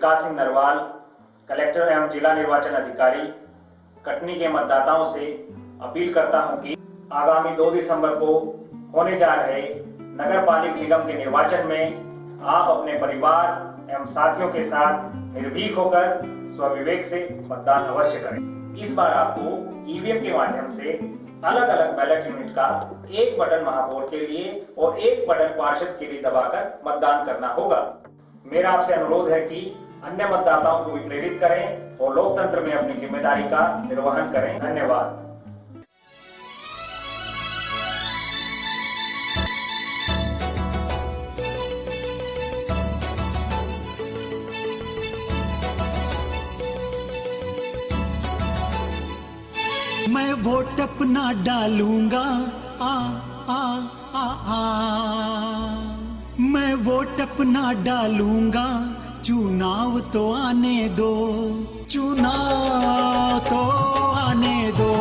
विकास Singh Narwal, collector एवं जिला निर्वाचन अधिकारी, कटनी के मतदाताओं से अपील करता हूं कि आगामी 2 दिसंबर को होने जा रहे नगर पालिक निगम के निर्वाचन में आप अपने परिवार एवं साथियों के साथ निर्भीक होकर स्वविवेक से मतदान अवश्य करें। इस बार आपको ईवीएम के माध्यम से अलग अलग बैलेट यूनिट का एक बटन महापौर के लिए और एक बटन पार्षद के लिए दबाकर मतदान करना होगा। मेरा आपसे अनुरोध है कि अन्य मतदाताओं को भी प्रेरित करें और लोकतंत्र में अपनी जिम्मेदारी का निर्वहन करें। धन्यवाद। मैं वोट अपना डालूंगा मैं वोट अपना डालूंगा, चुनाव तो आने दो, चुनाव तो आने दो।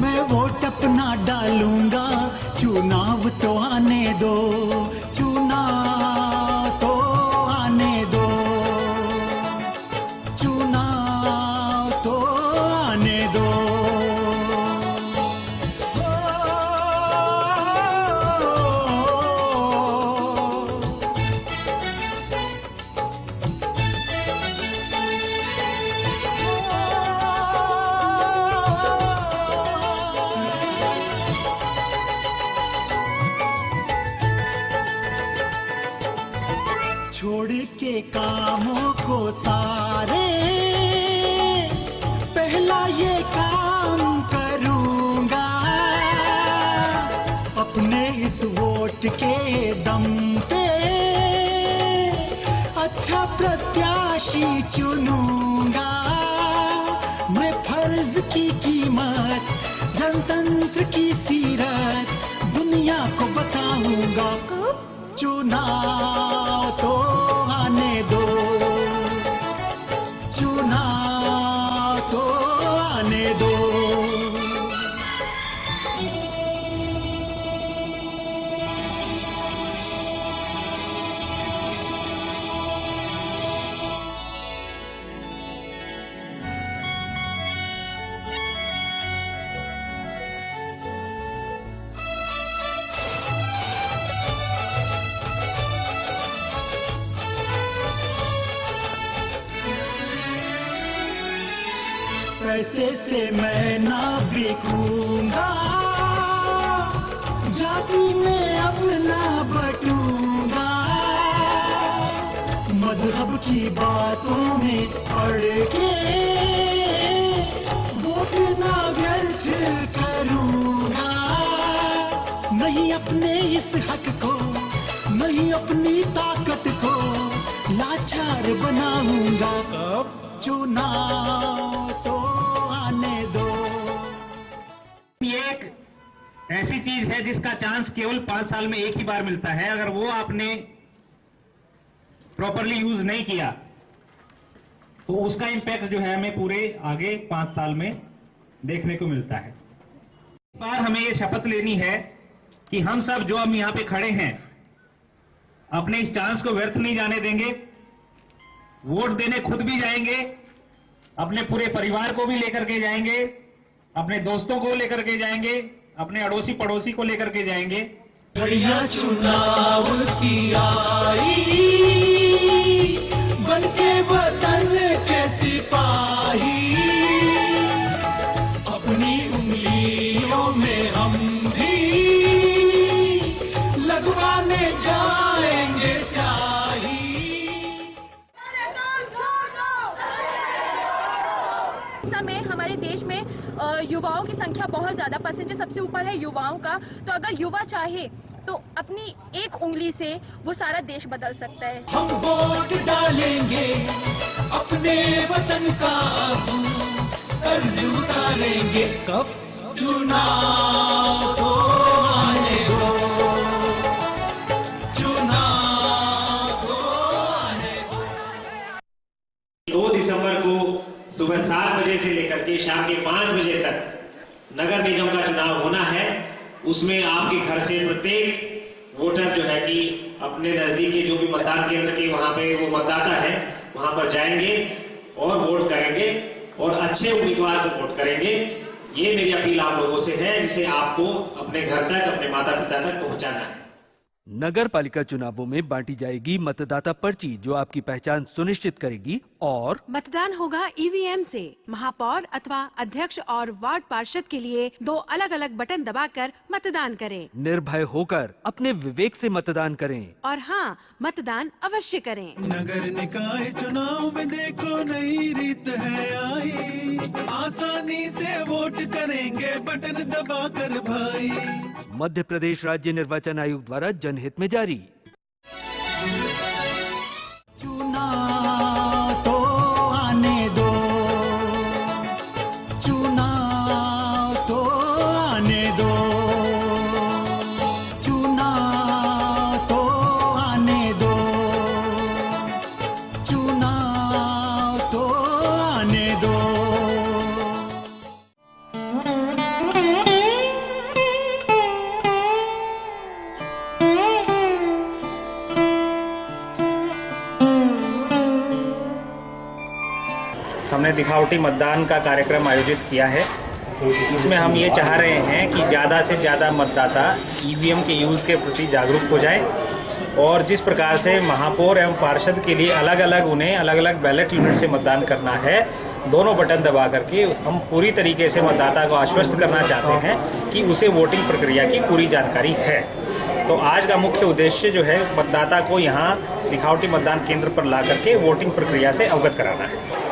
मैं वोट अपना डालूंगा, चुनाव तो आने दो, चुनाव तो आने दो, चुनाव तो आने दो। छोड़ के कामों को सारे पहला ये काम करूंगा, अपने इस वोट के दम पे अच्छा प्रत्याशी चुनूंगा। मैं फर्ज की कीमत, जनतंत्र की सीरत दुनिया को बताऊंगा। चुनाव तो आने दो, चुनाव तो आने दो। पैसे से मैं ना बिकूंगा, जाति में अपना बटूंगा। मजहब की बातों में पड़ के वोट ना व्यर्थ करूंगा। नहीं अपने इस हक को, नहीं अपनी ताकत को लाचार बनाऊंगा। चुनाव तो आने दो। ये एक ऐसी चीज है जिसका चांस केवल 5 साल में एक ही बार मिलता है। अगर वो आपने प्रॉपरली यूज नहीं किया तो उसका इंपैक्ट जो है हमें पूरे आगे 5 साल में देखने को मिलता है। इस बार हमें ये शपथ लेनी है कि हम सब जो हम यहां पे खड़े हैं अपने इस चांस को व्यर्थ नहीं जाने देंगे। वोट देने खुद भी जाएंगे, अपने पूरे परिवार को भी लेकर के जाएंगे, अपने दोस्तों को लेकर के जाएंगे, अपने अड़ोसी पड़ोसी को लेकर के जाएंगे। घड़ियां चुनाव की आई, बनके वतन के सिपाही, अपनी उंगलियों में हम भी लगवाने जाएंगे स्याही। समय हमारे देश में युवाओं की संख्या बहुत ज्यादा, परसेंटेज सबसे ऊपर है युवाओं का। तो अगर युवा चाहे तो अपनी एक उंगली से वो सारा देश बदल सकता है। हम वोट डालेंगे, अपने वतन का कर्ज उतारेंगे। कब? चुनाव तो आने दो, चुनाव तो आने दो। 2 दिसंबर को सुबह 7 बजे से लेकर के शाम के 5 बजे तक नगर निगम का चुनाव होना है। उसमें आपके घर से प्रत्येक वोटर जो है कि अपने नजदीक के जो भी मतदान केंद्र के वहां पे वो मतदाता है वहां पर जाएंगे और वोट करेंगे और अच्छे उम्मीदवार को वोट करेंगे। ये मेरी अपील आप लोगों से है, जिसे आपको अपने घर तक, अपने माता पिता तक पहुंचाना है। नगर पालिका चुनावों में बांटी जाएगी मतदाता पर्ची जो आपकी पहचान सुनिश्चित करेगी और मतदान होगा ईवीएम से। महापौर अथवा अध्यक्ष और वार्ड पार्षद के लिए 2 अलग-अलग बटन दबाकर मतदान करें। निर्भय होकर अपने विवेक से मतदान करें और हाँ, मतदान अवश्य करें। नगर निकाय चुनाव में देखो नई रीत है आई, आसानी से वोट करेंगे बटन दबाकर भाई। मध्य प्रदेश राज्य निर्वाचन आयोग द्वारा जनहित में जारी। चुनाव तो आने दो, चुनाव तो आने दो, चुनाव तो आने दो, चुनाव तो आने दो। हमने दिखावटी मतदान का कार्यक्रम आयोजित किया है। इसमें हम ये चाह रहे हैं कि ज़्यादा से ज़्यादा मतदाता ईवीएम के यूज़ के प्रति जागरूक हो जाए और जिस प्रकार से महापौर एवं पार्षद के लिए उन्हें अलग अलग बैलेट यूनिट से मतदान करना है, दोनों बटन दबा करके हम पूरी तरीके से मतदाता को आश्वस्त करना चाहते हैं कि उसे वोटिंग प्रक्रिया की पूरी जानकारी है। तो आज का मुख्य उद्देश्य जो है मतदाता को यहाँ दिखावटी मतदान केंद्र पर ला करके वोटिंग प्रक्रिया से अवगत कराना है।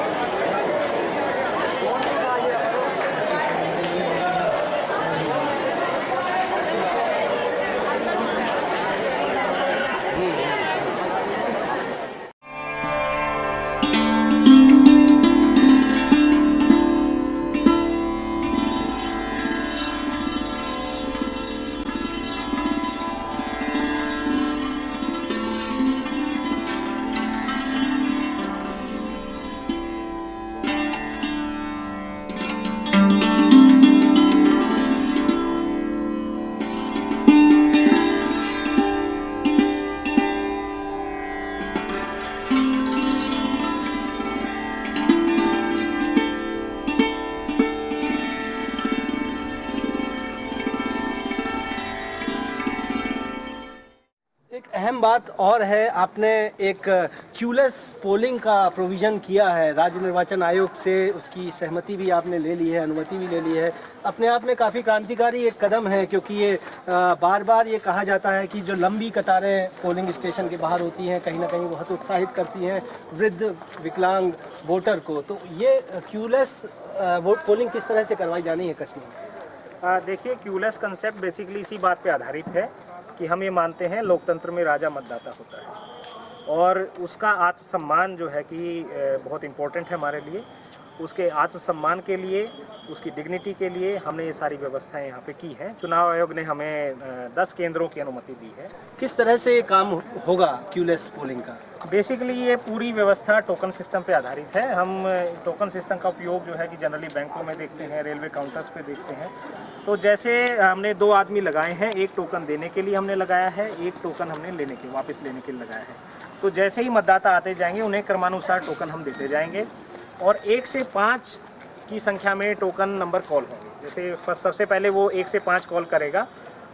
अहम बात और है, आपने एक क्यूलेस पोलिंग का प्रोविज़न किया है राज्य निर्वाचन आयोग से, उसकी सहमति भी आपने ले ली है, अनुमति भी ले ली है। अपने आप में काफ़ी क्रांतिकारी एक कदम है, क्योंकि ये बार बार ये कहा जाता है कि जो लंबी कतारें पोलिंग स्टेशन के बाहर होती हैं कहीं ना कहीं बहुत उत्साहित करती हैं वृद्ध विकलांग वोटर को। तो ये क्यूलेस वोट पोलिंग किस तरह से करवाई जानी है कटनी में? देखिए, क्यूलेस कंसेप्ट बेसिकली इसी बात पे आधारित है कि हम ये मानते हैं लोकतंत्र में राजा मतदाता होता है और उसका आत्मसम्मान जो है कि बहुत इम्पोर्टेंट है हमारे लिए। उसके आत्मसम्मान के लिए, उसकी डिग्निटी के लिए हमने ये सारी व्यवस्थाएं यहाँ पे की हैं। चुनाव आयोग ने हमें 10 केंद्रों की अनुमति दी है। किस तरह से ये काम होगा क्यूलेस पोलिंग का? बेसिकली ये पूरी व्यवस्था टोकन सिस्टम पे आधारित है। हम टोकन सिस्टम का उपयोग जो है कि जनरली बैंकों में देखते हैं, रेलवे काउंटर्स पे देखते हैं। तो जैसे हमने 2 आदमी लगाए हैं, एक टोकन देने के लिए हमने लगाया है, एक टोकन हमने वापस लेने के लिए लगाया है। तो जैसे ही मतदाता आते जाएंगे उन्हें क्रमानुसार टोकन हम देते जाएंगे और 1 से 5 की संख्या में टोकन नंबर कॉल होंगे। जैसे सबसे पहले वो 1 से 5 कॉल करेगा,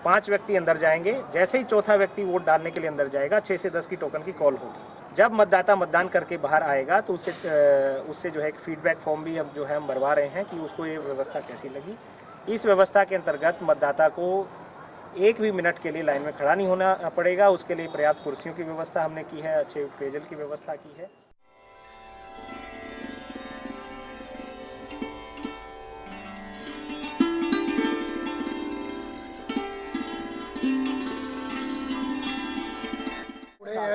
5 व्यक्ति अंदर जाएंगे। जैसे ही चौथा व्यक्ति वोट डालने के लिए अंदर जाएगा, 6 से 10 की टोकन की कॉल होगी। जब मतदाता मतदान करके बाहर आएगा तो उससे जो है एक फीडबैक फॉर्म भी हम भरवा रहे हैं कि उसको ये व्यवस्था कैसी लगी। इस व्यवस्था के अंतर्गत मतदाता को 1 भी मिनट के लिए लाइन में खड़ा नहीं होना पड़ेगा। उसके लिए पर्याप्त कुर्सियों की व्यवस्था हमने की है, अच्छे पेयजल की व्यवस्था की है।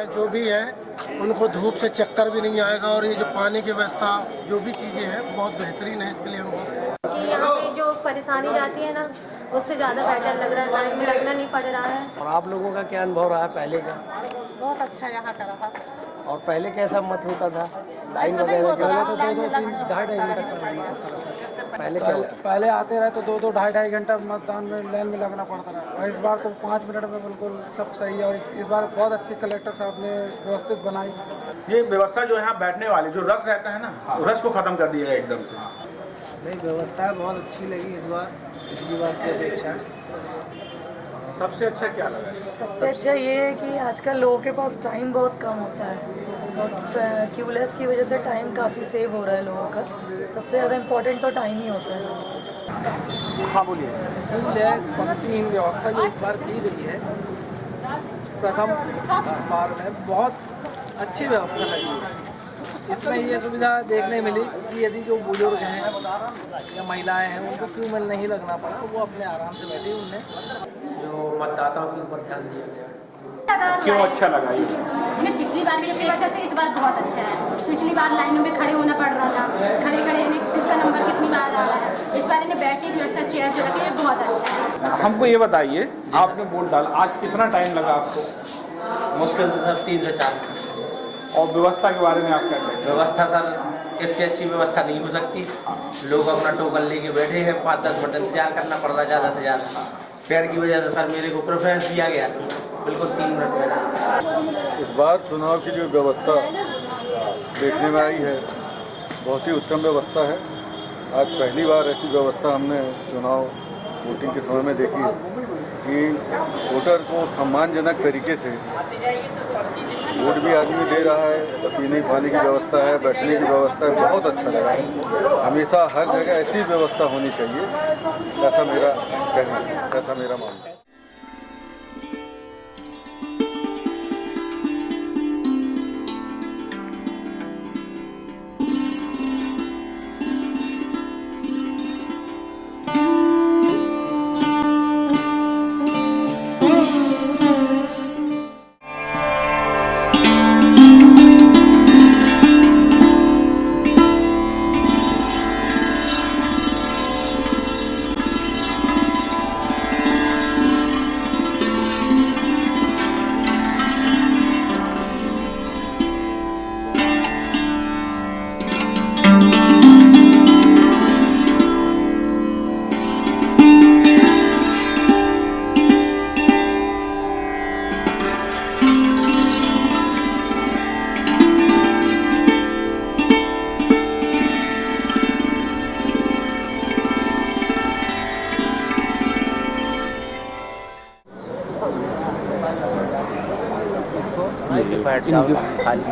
जो भी है उनको धूप से चक्कर भी नहीं आएगा और ये जो पानी की व्यवस्था जो भी चीज़ें हैं बहुत बेहतरीन है। इसके लिए हमको कि यहाँ पे जो परेशानी जाती है ना, उससे ज़्यादा बेटर लग रहा है, लाइन में लगना नहीं पड़ रहा है। और आप लोगों का क्या अनुभव रहा पहले का? बहुत अच्छा यहाँ का रहा। और पहले कैसा मत होता था? लाइन ऐसा नहीं होता था, लाइन में पहले आते रहे तो 2-2 ढाई घंटा मतदान में लाइन में लगना पड़ता रहा, और इस बार तो 5 मिनट में बिल्कुल सब सही है। और इस बार बहुत अच्छी कलेक्टर साहब ने व्यवस्थित बनाई। ये व्यवस्था जो यहाँ बैठने वाली जो रस रहता है ना, रस को खत्म कर दिया एकदम से। नहीं, व्यवस्था बहुत अच्छी लगी इस बार, पिछली बार की अपेक्षा। सबसे अच्छा क्या लगा? सबसे अच्छा ये है कि आजकल लोगों के पास टाइम बहुत कम होता है, और क्यूलेस की वजह से टाइम काफ़ी सेव हो रहा है लोगों का। सबसे ज़्यादा इम्पोर्टेंट तो टाइम ही होता है। हाँ बोलिए। क्यूलेस पंक्तिहीन व्यवस्था जो इस बार की गई है, प्रथम बार में बहुत अच्छी व्यवस्था लगी है। इसमें ये सुविधा देखने मिली कि यदि जो बुजुर्ग हैं या महिलाएं हैं उनको क्यों में नहीं लगना पड़ा, वो अपने आराम से बैठे। उन्हें जो मतदाताओं के ऊपर ध्यान दिया गया। क्यों अच्छा लगा ये? हमें पिछली बार की अपेक्षा से इस बार बहुत अच्छा है। पिछली बार लाइनों में खड़े होना पड़ रहा था, खड़े किसका नंबर कितनी बार आ रहा है। इस बार इन्हें बैठने की व्यवस्था, चेयर जो रखी है बहुत अच्छा है। हमको ये बताइए, आपने वोट डाला, आज कितना टाइम लगा आपको? मुश्किल से सर 3 से 4। और व्यवस्था के बारे में आप क्या कहते हैं? व्यवस्था सर, इससे अच्छी व्यवस्था नहीं हो सकती। लोग अपना टोकन लेके बैठे हैं, 5-10 मिनट इंतजार करना पड़ रहा है ज़्यादा से ज़्यादा। पैर की वजह से सर मेरे को प्रेफरेंस दिया गया, बिल्कुल 3 मिनट में। इस बार चुनाव की जो व्यवस्था देखने में आई है, बहुत ही उत्तम व्यवस्था है। आज पहली बार ऐसी व्यवस्था हमने चुनाव वोटिंग के समय में देखी है कि वोटर को सम्मानजनक तरीके से वोट भी आदमी दे रहा है, पीने पानी की व्यवस्था है, बैठने की व्यवस्था है। बहुत अच्छा लगा। हमेशा हर जगह ऐसी व्यवस्था होनी चाहिए, ऐसा मेरा कहना है, ऐसा मेरा मानना है।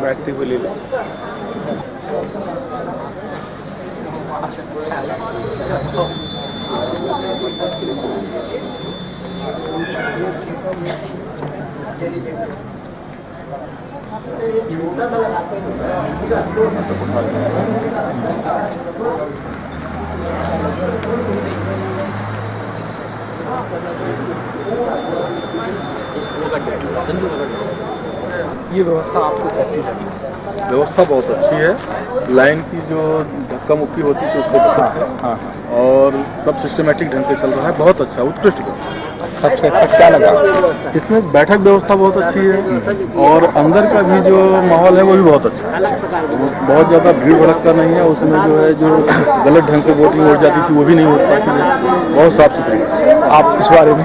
बैठते हुए ले लें। ये व्यवस्था आपको कैसी लगी? व्यवस्था बहुत अच्छी है। लाइन की जो धक्का मुक्की होती है उससे बचत है। हाँ, और सब सिस्टमेटिक ढंग से चल रहा है। बहुत अच्छा, उत्कृष्ट व्यवस्था। सबसे अच्छा क्या लगा? इसमें बैठक व्यवस्था बहुत अच्छी है, और अंदर का भी जो माहौल है वो भी बहुत अच्छा है। बहुत ज़्यादा भीड़ भड़कता नहीं है। उसमें जो है जो गलत ढंग से वोटिंग हो जाती थी वो भी नहीं हो पाती है। बहुत साफ सुथरी। आप इस बारे में